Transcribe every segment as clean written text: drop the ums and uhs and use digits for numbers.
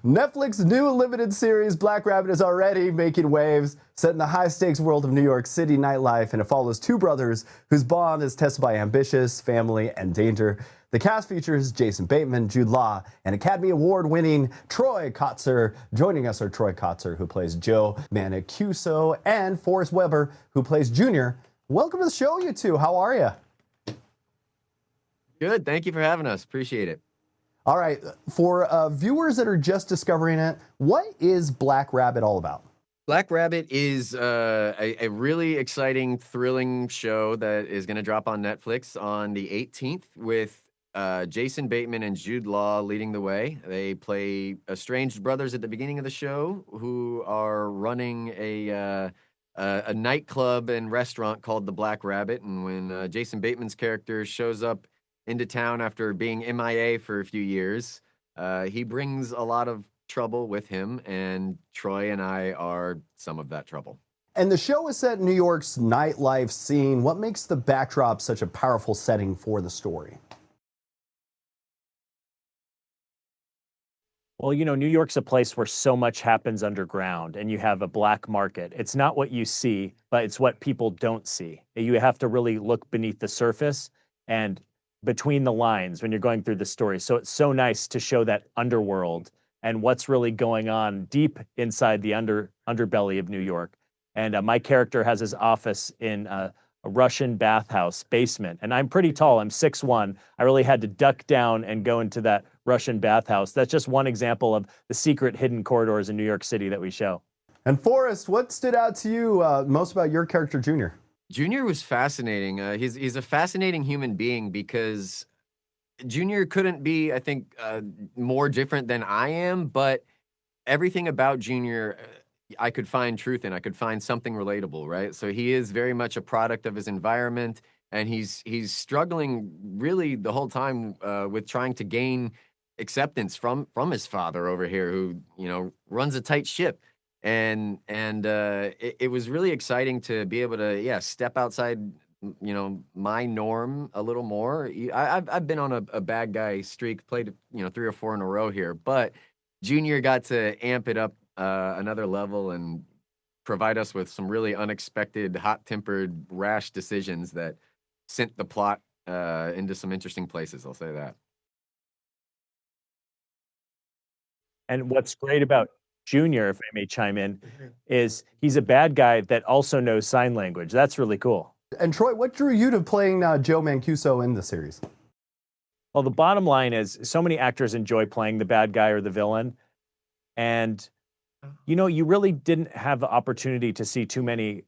Netflix's new limited series, Black Rabbit, is already making waves, set in the high-stakes world of New York City nightlife, and it follows two brothers whose bond is tested by ambitious, family, and danger. The cast features Jason Bateman, Jude, and Academy Award-winning Troy Kotsur. Joining us are Troy Kotsur, who plays Joe Mancuso, and Forrest Weber, who plays Junior. Welcome to the show, you two. How are you? Good. Thank you for having us. Appreciate it. All right, for viewers that are just discovering it, what is Black Rabbit all about? Black Rabbit is a really exciting, thrilling show that is going to drop on Netflix on the 18th with Jason Bateman and Jude leading the way. They play estranged brothers at the beginning of the show who are running a nightclub and restaurant called the Black Rabbit. And when Jason Bateman's character shows up into town after being MIA for a few years, he brings a lot of trouble with him, and Troy and I are some of that trouble. And the show is set in New York's nightlife scene. What makes the backdrop such a powerful setting for the story? Well, you know, New York's a place where so much happens underground, and you have a black market. It's not what you see, but it's what people don't see. You have to really look beneath the surface and between the lines when you're going through the story. So it's so nice to show that underworld and what's really going on deep inside the underbelly of New York. And my character has his office in a Russian bathhouse basement. And I'm pretty tall. I'm 6'1". I really had to duck down and go into that Russian bathhouse. That's just one example of the secret hidden corridors in New York City that we show. And Forrest, what stood out to you most about your character, Junior? Junior was fascinating. He's a fascinating human being because Junior couldn't be, I think, more different than I am, but everything about Junior, I could find truth in. I could find something relatable, right? So he is very much a product of his environment, and he's struggling really the whole time with trying to gain acceptance from his father over here, who, you know, runs a tight ship. And it was really exciting to be able to, step outside, you know, my norm a little more. I've been on a bad guy streak, played, you know, 3 or 4 in a row here, but Junior got to amp it up another level and provide us with some really unexpected, hot-tempered, rash decisions that sent the plot into some interesting places. I'll say that. And what's great about Junior, if I may chime in, is he's a bad guy that also knows sign language. That's really cool. And Troy, what drew you to playing Joe Mancuso in the series? Well, the bottom line is so many actors enjoy playing the bad guy or the villain. And, you know, you really didn't have the opportunity to see too many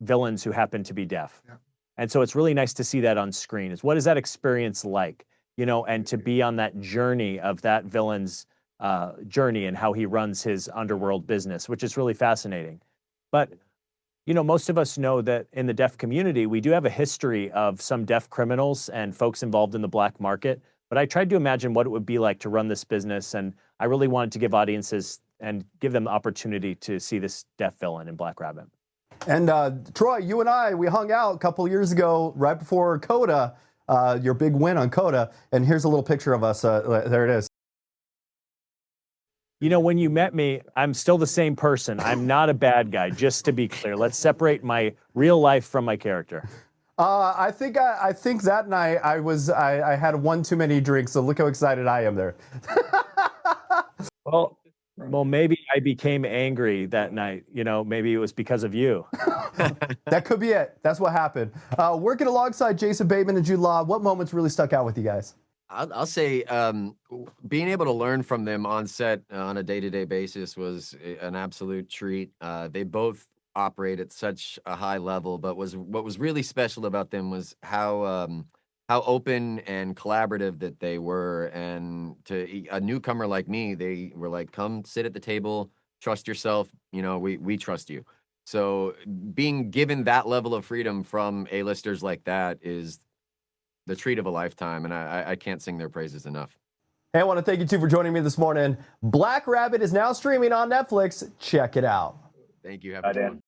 villains who happen to be deaf. Yeah. And so it's really nice to see that on screen. Is what is that experience like? You know, and to be on that journey of that villain's journey and how he runs his underworld business, which is really fascinating. But, you know, most of us know that in the deaf community, we do have a history of some deaf criminals and folks involved in the black market. But I tried to imagine what it would be like to run this business, and I really wanted to give audiences and give them the opportunity to see this deaf villain in Black Rabbit. And Troy, you and I, we hung out a couple years ago, right before CODA, your big win on CODA. And here's a little picture of us. There it is. You know, when you met me, I'm still the same person. I'm not a bad guy, just to be clear. Let's separate my real life from my character. I think that night I had one too many drinks, so look how excited I am there. Well, maybe I became angry that night. You know, maybe it was because of you. That could be it. That's what happened. Working alongside Jason Bateman and Jude, what moments really stuck out with you guys? I'll say being able to learn from them on set on a day-to-day basis was an absolute treat. They both operate at such a high level, but what was really special about them was how open and collaborative that they were. And to a newcomer like me, they were like, "Come sit at the table, trust yourself. You know, we trust you." So being given that level of freedom from A-listers like that is the treat of a lifetime, and I can't sing their praises enough. Hey, I want to thank you two for joining me this morning. Black Rabbit is now streaming on Netflix. Check it out. Thank you. Have a good one.